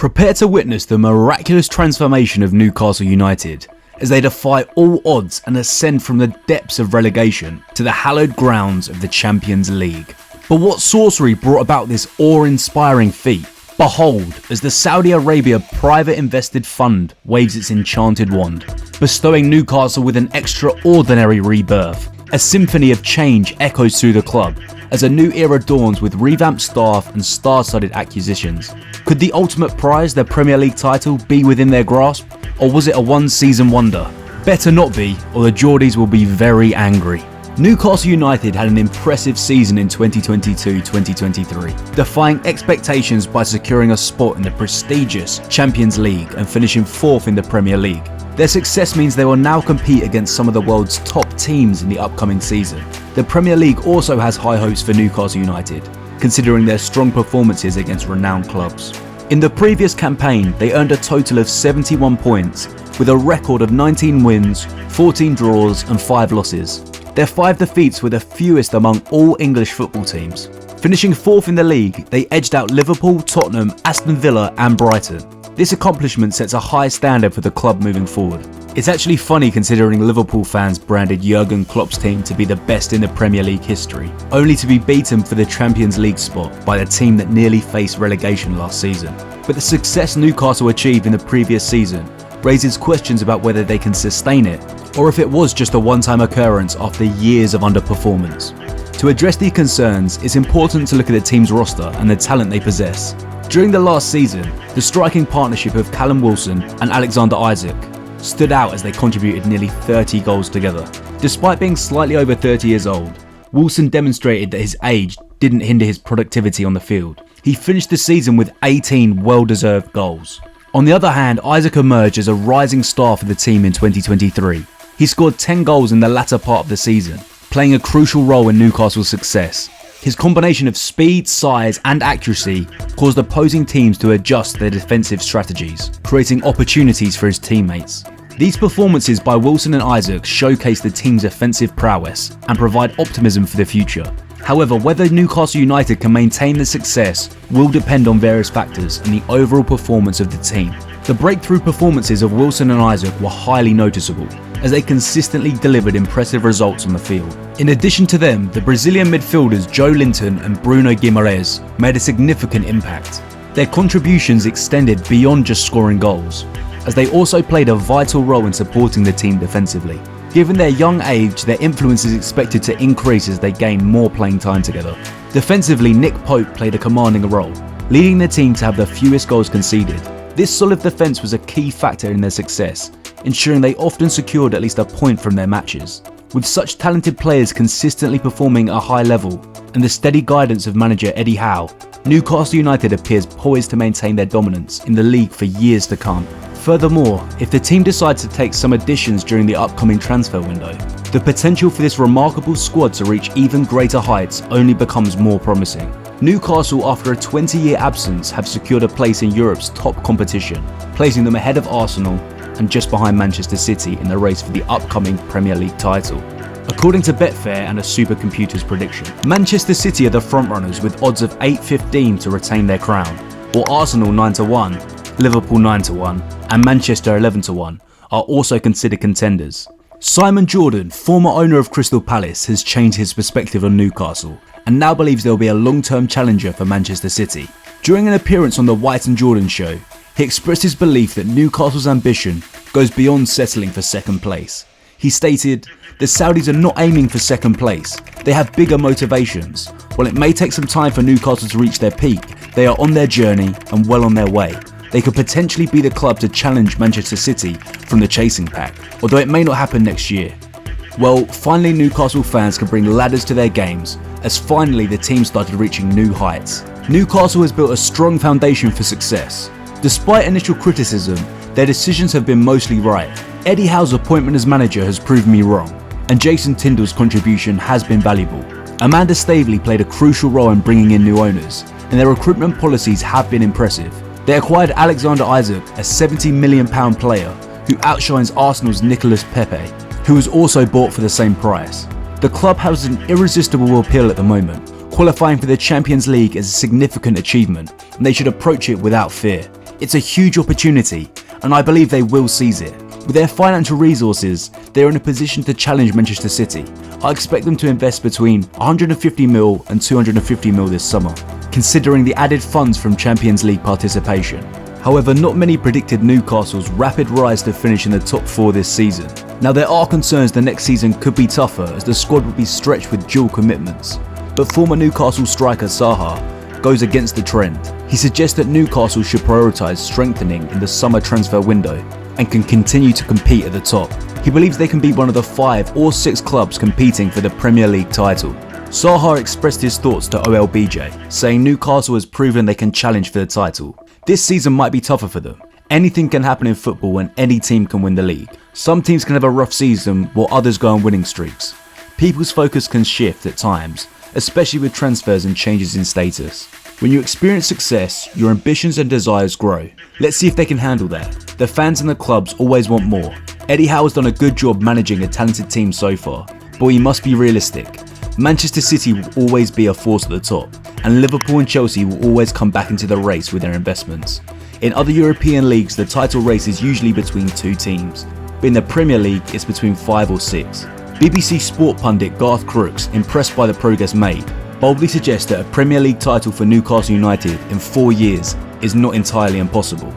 Prepare to witness the miraculous transformation of Newcastle United as they defy all odds and ascend from the depths of relegation to the hallowed grounds of the Champions League. But what sorcery brought about this awe-inspiring feat? Behold, as the Saudi Arabia private invested fund waves its enchanted wand, bestowing Newcastle with an extraordinary rebirth. A symphony of change echoes through the club as a new era dawns with revamped staff and star-studded acquisitions. Could the ultimate prize, their Premier League title, be within their grasp? Or was it a one-season wonder? Better not be, or the Geordies will be very angry. Newcastle United had an impressive season in 2022-2023, defying expectations by securing a spot in the prestigious Champions League and finishing 4th in the Premier League. Their success means they will now compete against some of the world's top teams in the upcoming season. The Premier League also has high hopes for Newcastle United, considering their strong performances against renowned clubs. In the previous campaign, they earned a total of 71 points, with a record of 19 wins, 14 draws and 5 losses. Their 5 defeats were the fewest among all English football teams. Finishing 4th in the league, they edged out Liverpool, Tottenham, Aston Villa and Brighton. This accomplishment sets a high standard for the club moving forward. It's actually funny considering Liverpool fans branded Jurgen Klopp's team to be the best in the Premier League history, only to be beaten for the Champions League spot by the team that nearly faced relegation last season. But the success Newcastle achieved in the previous season raises questions about whether they can sustain it, or if it was just a one-time occurrence after years of underperformance. To address these concerns, it's important to look at the team's roster and the talent they possess. During the last season, the striking partnership of Callum Wilson and Alexander Isak stood out as they contributed nearly 30 goals together. Despite being slightly over 30 years old, Wilson demonstrated that his age didn't hinder his productivity on the field. He finished the season with 18 well-deserved goals. On the other hand, Isak emerged as a rising star for the team in 2023. He scored 10 goals in the latter part of the season, playing a crucial role in Newcastle's success. His combination of speed, size and accuracy caused opposing teams to adjust their defensive strategies, creating opportunities for his teammates. These performances by Wilson and Isak showcase the team's offensive prowess and provide optimism for the future. However, whether Newcastle United can maintain the success will depend on various factors and the overall performance of the team. The breakthrough performances of Wilson and Isak were highly noticeable, as they consistently delivered impressive results on the field. In addition to them, the Brazilian midfielders Joe Linton and Bruno Guimaraes made a significant impact. Their contributions extended beyond just scoring goals, as they also played a vital role in supporting the team defensively. Given their young age, their influence is expected to increase as they gain more playing time together. Defensively, Nick Pope played a commanding role, leading the team to have the fewest goals conceded. This solid defence was a key factor in their success, ensuring they often secured at least a point from their matches. With such talented players consistently performing at a high level and the steady guidance of manager Eddie Howe, Newcastle United appears poised to maintain their dominance in the league for years to come. Furthermore, if the team decides to take some additions during the upcoming transfer window, the potential for this remarkable squad to reach even greater heights only becomes more promising. Newcastle, after a 20-year absence, have secured a place in Europe's top competition, placing them ahead of Arsenal and just behind Manchester City in the race for the upcoming Premier League title. According to Betfair and a supercomputer's prediction, Manchester City are the frontrunners with odds of 8-15 to retain their crown, while Arsenal 9-1, Liverpool 9-1 and Manchester 11-1 are also considered contenders. Simon Jordan, former owner of Crystal Palace, has changed his perspective on Newcastle and now believes there will be a long-term challenger for Manchester City. During an appearance on the White and Jordan show, he expressed his belief that Newcastle's ambition goes beyond settling for second place. He stated, "The Saudis are not aiming for second place, they have bigger motivations. While it may take some time for Newcastle to reach their peak, they are on their journey and well on their way. They could potentially be the club to challenge Manchester City from the chasing pack, although it may not happen next year." Well, finally Newcastle fans can bring ladders to their games, as finally the team started reaching new heights. Newcastle has built a strong foundation for success. Despite initial criticism, their decisions have been mostly right. Eddie Howe's appointment as manager has proved me wrong, and Jason Tindall's contribution has been valuable. Amanda Staveley played a crucial role in bringing in new owners, and their recruitment policies have been impressive. They acquired Alexander Isak, a £70 million player who outshines Arsenal's Nicolas Pepe, who was also bought for the same price. The club has an irresistible appeal at the moment. Qualifying for the Champions League is a significant achievement, and they should approach it without fear. It's a huge opportunity, and I believe they will seize it. With their financial resources, they are in a position to challenge Manchester City. I expect them to invest between 150 mil and 250 mil this summer, considering the added funds from Champions League participation. However, not many predicted Newcastle's rapid rise to finish in the top 4 this season. Now, there are concerns the next season could be tougher as the squad will be stretched with dual commitments, but former Newcastle striker Zaha goes against the trend. He suggests that Newcastle should prioritise strengthening in the summer transfer window and can continue to compete at the top. He believes they can be one of the 5 or 6 clubs competing for the Premier League title. Zaha expressed his thoughts to OLBJ, saying Newcastle has proven they can challenge for the title. This season might be tougher for them. Anything can happen in football and any team can win the league. Some teams can have a rough season while others go on winning streaks. People's focus can shift at times, especially with transfers and changes in status. When you experience success, your ambitions and desires grow. Let's see if they can handle that. The fans and the clubs always want more. Eddie Howe has done a good job managing a talented team so far, but he must be realistic. Manchester City will always be a force at the top, and Liverpool and Chelsea will always come back into the race with their investments. In other European leagues, the title race is usually between 2 teams, but in the Premier League it's between 5 or 6. BBC Sport pundit Garth Crooks, impressed by the progress made, boldly suggests that a Premier League title for Newcastle United in 4 years is not entirely impossible.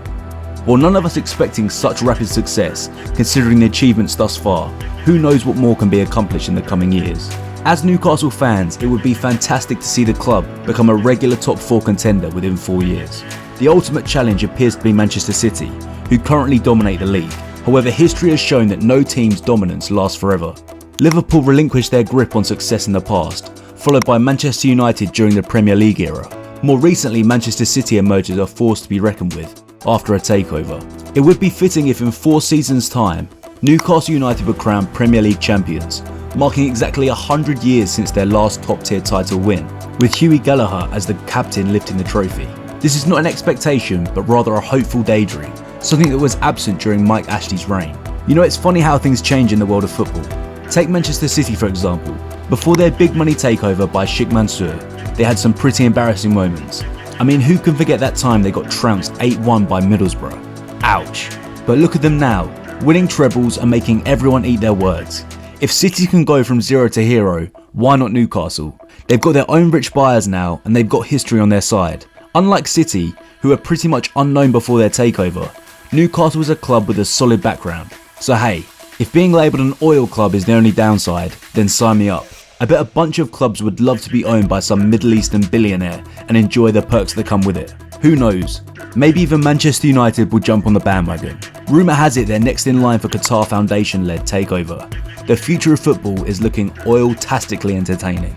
While none of us expecting such rapid success, considering the achievements thus far, who knows what more can be accomplished in the coming years. As Newcastle fans, it would be fantastic to see the club become a regular top 4 contender within 4 years. The ultimate challenge appears to be Manchester City, who currently dominate the league. However, history has shown that no team's dominance lasts forever. Liverpool relinquished their grip on success in the past, followed by Manchester United during the Premier League era. More recently, Manchester City emerged as a force to be reckoned with after a takeover. It would be fitting if in 4 seasons' time, Newcastle United were crowned Premier League champions, marking exactly 100 years since their last top-tier title win, with Hughie Gallagher as the captain lifting the trophy. This is not an expectation, but rather a hopeful daydream, something that was absent during Mike Ashley's reign. You know, it's funny how things change in the world of football. Take Manchester City for example. Before their big money takeover by Sheikh Mansour, they had some pretty embarrassing moments. I mean, who can forget that time they got trounced 8-1 by Middlesbrough? Ouch. But look at them now, winning trebles and making everyone eat their words. If City can go from zero to hero, why not Newcastle? They've got their own rich buyers now and they've got history on their side. Unlike City, who were pretty much unknown before their takeover, Newcastle is a club with a solid background. So hey, if being labelled an oil club is the only downside, then sign me up. I bet a bunch of clubs would love to be owned by some Middle Eastern billionaire and enjoy the perks that come with it. Who knows? Maybe even Manchester United will jump on the bandwagon. Rumour has it they're next in line for Qatar Foundation-led takeover. The future of football is looking oil-tastically entertaining.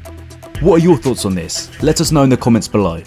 What are your thoughts on this? Let us know in the comments below.